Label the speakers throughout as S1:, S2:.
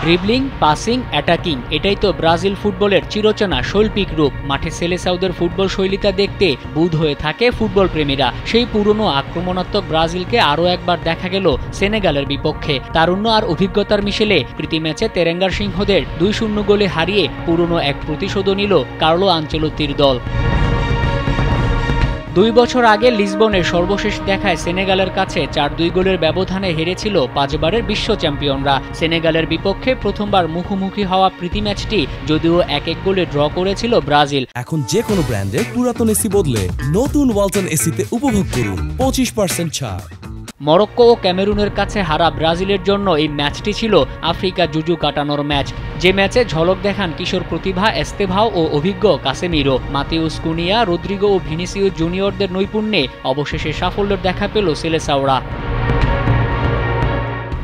S1: Dribbling, passing, attacking এটাই তো Brazil ফুটবলের চিরচেনা শৈল্পিক রূপ। মাঠে সেলেসাউদের ফুটবল শৈলীটা দেখতে বুঁদ হয়ে থাকে ফুটবল প্রেমীরা। সেই পুরনো আক্রমণাত্মক ব্রাজিলকে আরও একবার দেখা গেল সেনেগালের বিপক্ষে। তারুণ্য আর অভিজ্ঞতার মিশেলে প্রীতি ম্যাচে তেরেঙ্গার সিংহদের 2-0 গোলে হারিয়ে পুরনো এক প্রতিশোধ নিল কার্লো আনচেলত্তির দল। 2 বছর আগে লিসবনের সর্বশেষ দেখায় সেনেগালের কাছে 4-2 গোলের ব্যবধানে হেরেছিল 5 বারের বিশ্ব চ্যাম্পিয়নরা। সেনেগালের বিপক্ষে প্রথমবার মুখোমুখি হওয়া প্রীতি ম্যাচটি যদিও 1-1 গোলে ড্র করেছিল ব্রাজিল।
S2: এখন যে কোনো ব্র্যান্ডের পুরাতন এসি বদলে নতুন ওয়ালটন এসিতে উপভোগ করুন 25% ছাড়।
S1: মরক্কো ও ক্যামেরুনের কাছে হারা ব্রাজিলের জন্য এই ম্যাচটি ছিল আফ্রিকা জুজু কাটানোর ম্যাচ। যে ম্যাচে ঝলক দেখান কিশোর প্রতিভা এস্তেভাও ও অভিজ্ঞ কাসেমিরো। মাতেউস কুনিয়া, রদ্রিগো ও ভিনিসিউস জুনিয়রদের নৈপুণ্যে অবশেষে সাফল্যের দেখা পেল সেলেসাওরা।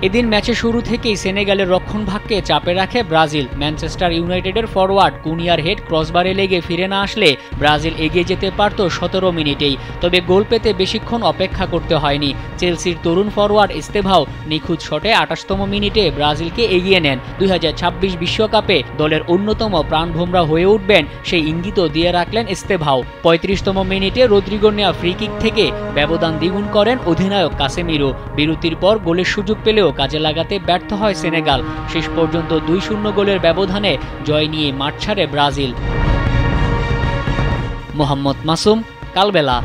S1: এদিন ম্যাচের শুরু থেকেই সেনেগালের রক্ষণভাগকে চাপে রাখে ব্রাজিল। ম্যানচেস্টার ইউনাইটেডের ফরওয়ার্ড কুনিয়ার হেড ক্রসবারে লেগে ফিরে না আসলে ব্রাজিল এগিয়ে যেতে পারত 17 মিনিটেই। তবে গোল পেতে বেশিক্ষণ অপেক্ষা করতে হয়নি। চেলসির তরুণ ফরওয়ার্ড এস্তেভাও নিখুঁত শটে 28তম মিনিটে ব্রাজিলকে এগিয়ে নেন। 2026 বিশ্বকাপে দলের অন্যতম প্রাণভোমরা হয়ে উঠবেন সেই ইঙ্গিতও দিয়ে রাখলেন এস্তেভাও। 35তম মিনিটে রদ্রিগোর নেওয়া ফ্রি কিক থেকে ব্যবধান দ্বিগুণ করেন অধিনায়ক কাসেমিরো। বিরতির পর গোলের সুযোগ পেলেও কাজে লাগাতে ব্যর্থ হয় সেনেগাল। শেষ পর্যন্ত 2-0 গোলের ব্যবধানে জয় নিয়ে মাঠ ছাড়ে ব্রাজিল। মোহাম্মদ মাসুম, কালবেলা।